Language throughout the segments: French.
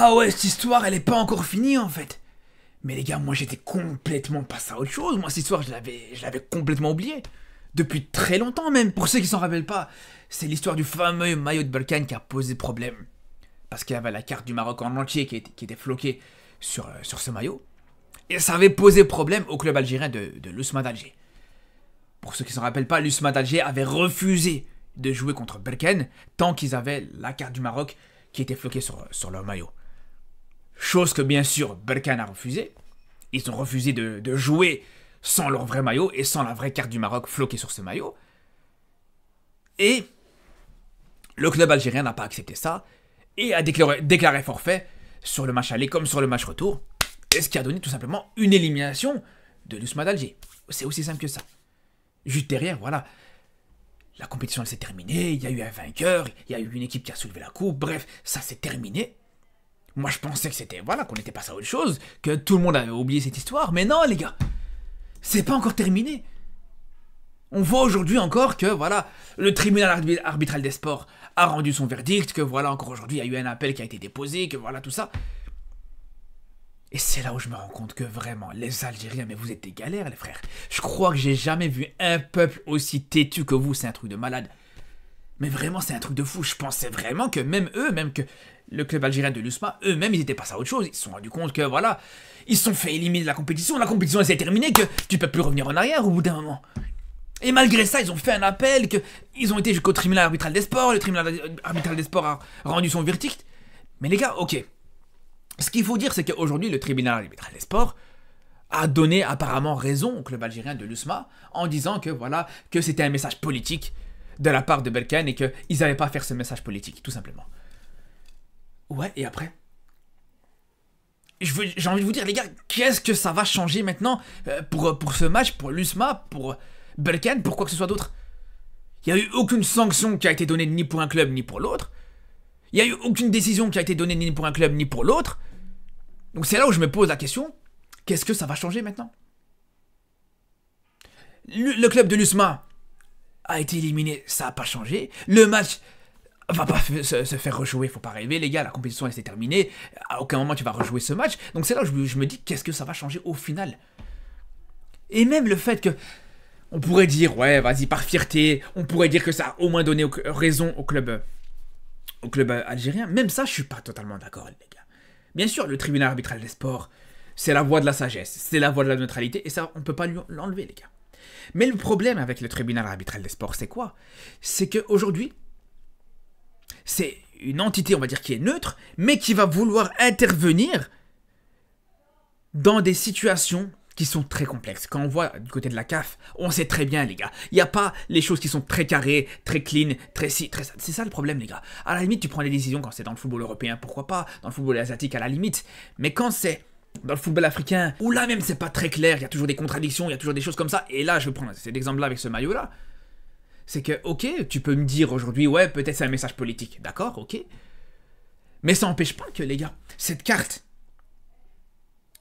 Ah ouais, cette histoire, elle est pas encore finie en fait. Mais les gars, moi j'étais complètement passé à autre chose. Moi, cette histoire, je l'avais complètement oubliée. Depuis très longtemps même. Pour ceux qui s'en rappellent pas, c'est l'histoire du fameux maillot de Berkane qui a posé problème. Parce qu'il y avait la carte du Maroc en entier qui était floquée sur ce maillot. Et ça avait posé problème au club algérien de l'Ousma d'Alger. Pour ceux qui s'en rappellent pas, l'Ousma d'Alger avait refusé de jouer contre Berkane tant qu'ils avaient la carte du Maroc qui était floquée sur leur maillot. Chose que bien sûr Berkane a refusé. Ils ont refusé de jouer sans leur vrai maillot et sans la vraie carte du Maroc floquée sur ce maillot. Et le club algérien n'a pas accepté ça et a déclaré forfait sur le match aller comme sur le match retour. Et ce qui a donné tout simplement une élimination de l'Ousma d'Alger. C'est aussi simple que ça. Juste derrière, voilà, la compétition s'est terminée, il y a eu un vainqueur, il y a eu une équipe qui a soulevé la coupe, bref, ça s'est terminé. Moi je pensais que c'était, voilà, qu'on était passé à autre chose, que tout le monde avait oublié cette histoire, mais non les gars, c'est pas encore terminé. On voit aujourd'hui encore que, voilà, le tribunal arbitral des sports a rendu son verdict, que voilà, encore aujourd'hui, il y a eu un appel qui a été déposé, que voilà, tout ça. Et c'est là où je me rends compte que vraiment, les Algériens, mais vous êtes des galères, les frères. Je crois que j'ai jamais vu un peuple aussi têtu que vous, c'est un truc de malade. Mais vraiment, c'est un truc de fou. Je pensais vraiment que même eux, même que le club algérien de l'USMA, eux-mêmes, ils étaient passés à autre chose. Ils se sont rendus compte que, voilà, ils se sont fait éliminer de la compétition elle s'est terminée, que tu peux plus revenir en arrière au bout d'un moment. Et malgré ça, ils ont fait un appel, qu'ils ont été jusqu'au tribunal arbitral des sports, le tribunal arbitral des sports a rendu son verdict. Mais les gars, ok. Ce qu'il faut dire, c'est qu'aujourd'hui, le tribunal arbitral des sports a donné apparemment raison au club algérien de l'USMA en disant que voilà, que c'était un message politique de la part de Berkane et qu'ils n'avaient pas à faire ce message politique, tout simplement. Ouais, et après j'ai envie de vous dire, les gars, qu'est-ce que ça va changer maintenant pour ce match, pour l'USMA, pour Berkane, pour quoi que ce soit d'autre? Il n'y a eu aucune sanction qui a été donnée ni pour un club ni pour l'autre. Il n'y a eu aucune décision qui a été donnée ni pour un club ni pour l'autre. Donc c'est là où je me pose la question, qu'est-ce que ça va changer maintenant? Le club de l'USMA a été éliminé, ça n'a pas changé. Le match va pas se faire rejouer, faut pas rêver les gars, la compétition elle s'est terminée, à aucun moment tu vas rejouer ce match. Donc c'est là où je me dis, qu'est-ce que ça va changer au final? Et même le fait que, on pourrait dire, ouais vas-y par fierté, on pourrait dire que ça a au moins donné raison au club algérien, même ça je suis pas totalement d'accord les gars. Bien sûr, le tribunal arbitral des sports, c'est la voie de la sagesse, c'est la voie de la neutralité, et ça, on peut pas l'enlever, les gars. Mais le problème avec le tribunal arbitral des sports, c'est quoi? C'est qu'aujourd'hui, c'est une entité, on va dire, qui est neutre, mais qui va vouloir intervenir dans des situations qui sont très complexes. Quand on voit du côté de la CAF, on sait très bien, les gars, il n'y a pas les choses qui sont très carrées, très clean, très si, très ça. C'est ça le problème, les gars. À la limite, tu prends des décisions quand c'est dans le football européen, pourquoi pas, dans le football asiatique, à la limite. Mais quand c'est dans le football africain, où là même c'est pas très clair, il y a toujours des contradictions, il y a toujours des choses comme ça, et là, je vais prendre cet exemple-là avec ce maillot-là, c'est que, ok, tu peux me dire aujourd'hui, ouais, peut-être c'est un message politique, d'accord, ok, mais ça n'empêche pas que, les gars, cette carte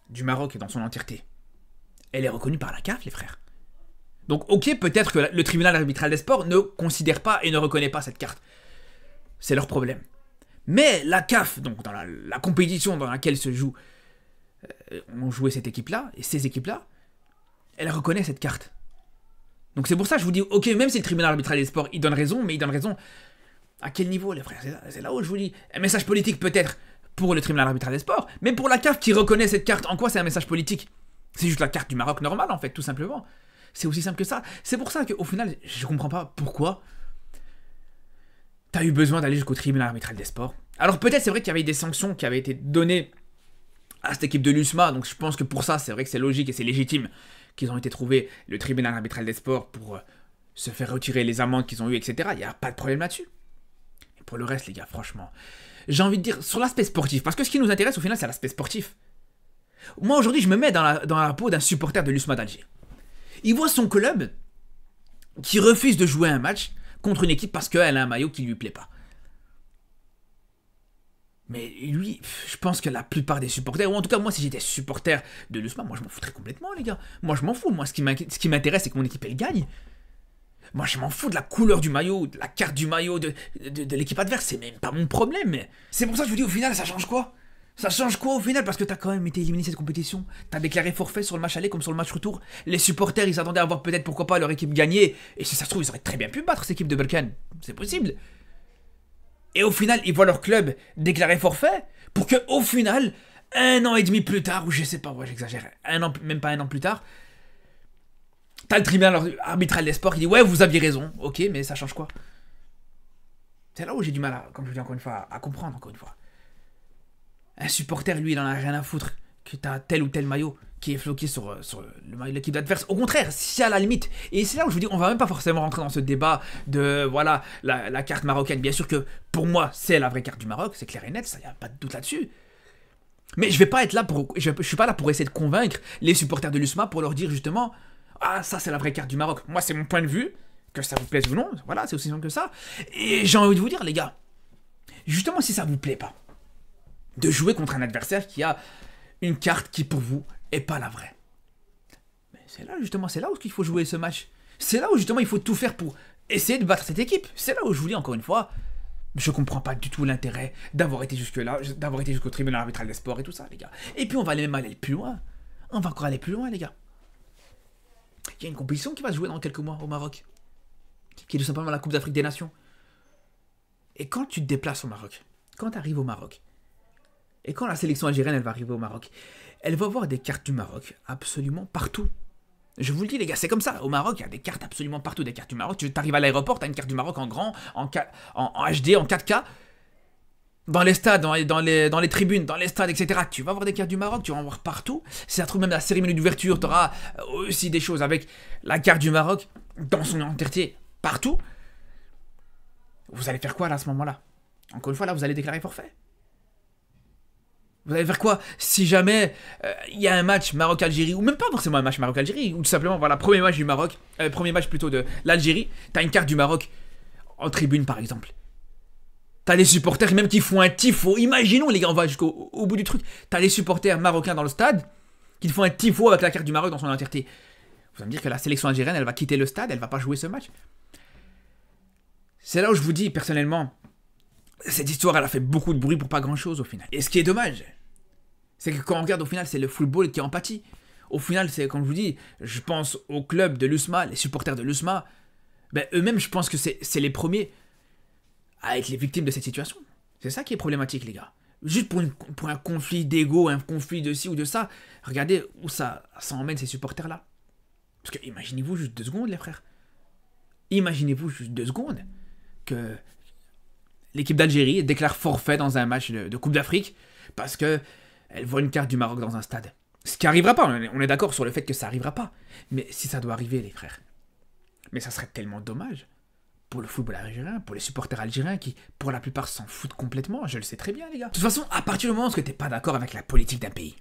du Maroc dans son entièreté, elle est reconnue par la CAF, les frères. Donc, ok, peut-être que le tribunal arbitral des sports ne considère pas et ne reconnaît pas cette carte. C'est leur problème. Mais la CAF, donc dans la compétition dans laquelle ont joué cette équipe-là, et ces équipes-là, elle reconnaît cette carte. Donc c'est pour ça que je vous dis, ok, même si le tribunal arbitral des sports, il donne raison, mais il donne raison à quel niveau, les frères? C'est là où je vous dis, un message politique peut-être pour le tribunal arbitral des sports, mais pour la CAF qui reconnaît cette carte, en quoi c'est un message politique? C'est juste la carte du Maroc normale, en fait, tout simplement. C'est aussi simple que ça. C'est pour ça qu'au final, je comprends pas pourquoi t'as eu besoin d'aller jusqu'au tribunal arbitral des sports. Alors peut-être c'est vrai qu'il y avait des sanctions qui avaient été données à cette équipe de l'USMA, donc je pense que pour ça, c'est vrai que c'est logique et c'est légitime qu'ils ont été trouvés le tribunal arbitral des sports pour se faire retirer les amendes qu'ils ont eues, etc. Il n'y a pas de problème là-dessus. Et pour le reste, les gars, franchement, j'ai envie de dire, sur l'aspect sportif, parce que ce qui nous intéresse au final, c'est l'aspect sportif. Moi, aujourd'hui, je me mets dans la peau d'un supporter de l'USMA d'Alger. Il voit son club qui refuse de jouer un match contre une équipe parce qu'elle a un maillot qui lui plaît pas. Mais lui, je pense que la plupart des supporters, ou en tout cas moi si j'étais supporter de l'USMA, moi je m'en foutrais complètement les gars. Moi je m'en fous, moi ce qui m'intéresse c'est que mon équipe elle gagne. Moi je m'en fous de la couleur du maillot, de la carte du maillot de l'équipe adverse, c'est même pas mon problème. C'est pour ça que je vous dis au final ça change quoi? Ça change quoi au final? Parce que t'as quand même été éliminé de cette compétition. T'as déclaré forfait sur le match aller comme sur le match retour. Les supporters, ils s'attendaient à voir peut-être pourquoi pas leur équipe gagner. Et si ça se trouve, ils auraient très bien pu battre cette équipe de Berkane. C'est possible. Et au final, ils voient leur club déclarer forfait pour que, au final, 1 an et demi plus tard, ou je sais pas, ouais, j'exagère, même pas un an plus tard, t'as le tribunal arbitral des sports qui dit ouais, vous aviez raison, ok, mais ça change quoi? C'est là où j'ai du mal, comme je vous dis encore une fois, à comprendre encore une fois. Un supporter, lui, il en a rien à foutre que t'as tel ou tel maillot qui est floqué sur le maillot de l'équipe adverse. Au contraire, si à la limite, et c'est là où je vous dis, on va même pas forcément rentrer dans ce débat de, voilà, la carte marocaine. Bien sûr que, pour moi, c'est la vraie carte du Maroc, c'est clair et net, ça y a pas de doute là-dessus. Mais je vais pas être là pour, je suis pas là pour essayer de convaincre les supporters de l'USMA pour leur dire justement, ah, ça c'est la vraie carte du Maroc. Moi, c'est mon point de vue, que ça vous plaise ou non, voilà, c'est aussi simple que ça. Et j'ai envie de vous dire, les gars, justement, si ça vous plaît pas, de jouer contre un adversaire qui a une carte qui pour vous est pas la vraie. Mais c'est là justement, c'est là où il faut jouer ce match. C'est là où justement il faut tout faire pour essayer de battre cette équipe. C'est là où je vous dis encore une fois, je comprends pas du tout l'intérêt d'avoir été jusque là, d'avoir été jusqu'au tribunal arbitral des sports et tout ça, les gars. Et puis on va même aller plus loin. On va encore aller plus loin, les gars. Il y a une compétition qui va se jouer dans quelques mois au Maroc, qui est tout simplement la Coupe d'Afrique des Nations. Et quand tu te déplaces au Maroc, quand tu arrives au Maroc, et quand la sélection algérienne elle va arriver au Maroc, elle va voir des cartes du Maroc absolument partout. Je vous le dis les gars, c'est comme ça. Au Maroc, il y a des cartes absolument partout, des cartes du Maroc. Tu arrives à l'aéroport, tu as une carte du Maroc en grand, en HD, en 4K. Dans les stades, dans les tribunes, dans les stades, etc. Tu vas voir des cartes du Maroc, tu vas en voir partout. Si ça se trouve même la cérémonie d'ouverture, tu auras aussi des choses avec la carte du Maroc dans son entièreté, partout. Vous allez faire quoi là à ce moment-là? Encore une fois, là, vous allez déclarer forfait. Vous allez faire quoi si jamais il y a un match Maroc-Algérie, ou même pas forcément un match Maroc-Algérie, ou tout simplement, voilà, premier match du Maroc, premier match plutôt de l'Algérie, t'as une carte du Maroc en tribune par exemple. T'as les supporters même qui font un tifo, imaginons les gars, on va jusqu'au bout du truc, t'as les supporters marocains dans le stade qui font un tifo avec la carte du Maroc dans son entièreté. Vous allez me dire que la sélection algérienne, elle va quitter le stade, elle va pas jouer ce match. C'est là où je vous dis, personnellement, cette histoire, elle a fait beaucoup de bruit pour pas grand-chose au final. Et ce qui est dommage, c'est que quand on regarde au final, c'est le football qui en pâtit. Au final, c'est comme je vous dis, je pense au club de l'USMA, les supporters de l'USMA, ben, eux-mêmes, je pense que c'est les premiers à être les victimes de cette situation. C'est ça qui est problématique, les gars. Juste pour un conflit d'ego, un conflit de ci ou de ça, regardez où ça emmène ces supporters-là. Parce que imaginez-vous juste 2 secondes, les frères. Imaginez-vous juste 2 secondes que l'équipe d'Algérie déclare forfait dans un match de Coupe d'Afrique parce qu'elle voit une carte du Maroc dans un stade. Ce qui n'arrivera pas, on est d'accord sur le fait que ça n'arrivera pas. Mais si ça doit arriver, les frères, mais ça serait tellement dommage pour le football algérien, pour les supporters algériens qui, pour la plupart, s'en foutent complètement. Je le sais très bien, les gars. De toute façon, à partir du moment où tu n'es pas d'accord avec la politique d'un pays,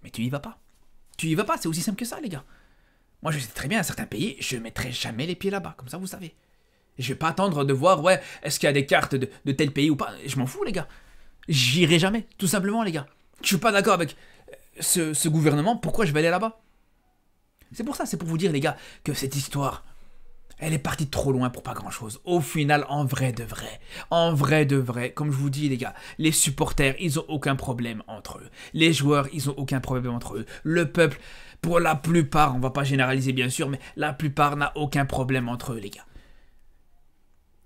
mais tu y vas pas. Tu y vas pas, c'est aussi simple que ça, les gars. Moi, je sais très bien, à certains pays, je ne mettrai jamais les pieds là-bas, comme ça, vous savez. Je vais pas attendre de voir, ouais, est-ce qu'il y a des cartes de tel pays ou pas. Je m'en fous, les gars. J'irai jamais, tout simplement, les gars. Je suis pas d'accord avec ce gouvernement, pourquoi je vais aller là-bas? C'est pour ça, c'est pour vous dire, les gars, que cette histoire, elle est partie trop loin pour pas grand-chose. Au final, en vrai de vrai, comme je vous dis, les gars, les supporters, ils ont aucun problème entre eux. Les joueurs, ils ont aucun problème entre eux. Le peuple, pour la plupart, on va pas généraliser bien sûr, mais la plupart n'a aucun problème entre eux, les gars.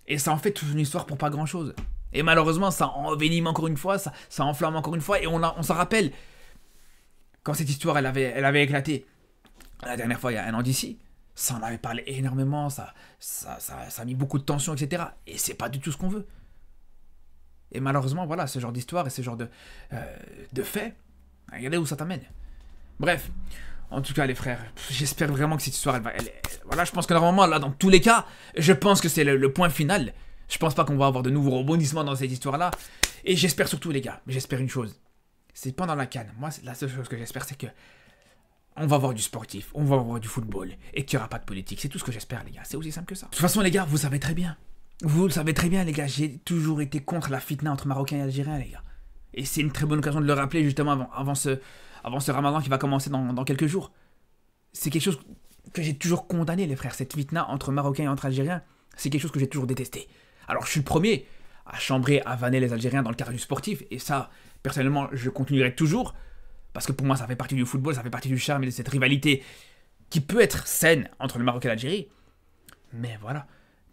Et ça en fait toute une histoire pour pas grand-chose. Et malheureusement, ça envenime encore une fois, ça enflamme encore une fois, et on s'en rappelle. Quand cette histoire, elle avait éclaté, la dernière fois, il y a un an d'ici, ça en avait parlé énormément, ça a mis beaucoup de tension, etc. Et c'est pas du tout ce qu'on veut. Et malheureusement, voilà, ce genre d'histoire et ce genre de faits, regardez où ça t'amène. Bref, en tout cas, les frères, j'espère vraiment que cette histoire, voilà, je pense que normalement, là, dans tous les cas, je pense que c'est le point final. Je pense pas qu'on va avoir de nouveaux rebondissements dans cette histoire-là. Et j'espère surtout, les gars, mais j'espère une chose. C'est pendant la CAN. Moi, la seule chose que j'espère, c'est que on va avoir du sportif, on va avoir du football, et qu'il n'y aura pas de politique. C'est tout ce que j'espère, les gars. C'est aussi simple que ça. De toute façon, les gars, vous savez très bien. Vous le savez très bien, les gars. J'ai toujours été contre la fitna entre Marocains et Algériens, les gars. Et c'est une très bonne occasion de le rappeler, justement, avant ce ramadan qui va commencer dans quelques jours. C'est quelque chose que j'ai toujours condamné, les frères. Cette fitna entre Marocains et entre Algériens, c'est quelque chose que j'ai toujours détesté. Alors, je suis le premier à chambrer, à vanner les Algériens dans le cadre du sportif, et ça, Personnellement, je continuerai toujours, parce que pour moi, ça fait partie du football, ça fait partie du charme et de cette rivalité qui peut être saine entre le Maroc et l'Algérie. Mais voilà,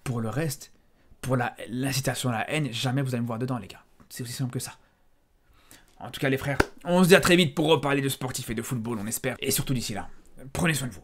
pour le reste, pour l'incitation à la haine, jamais vous allez me voir dedans, les gars. C'est aussi simple que ça. En tout cas, les frères, on se dit à très vite pour reparler de sportif et de football, on espère. Et surtout d'ici là, prenez soin de vous.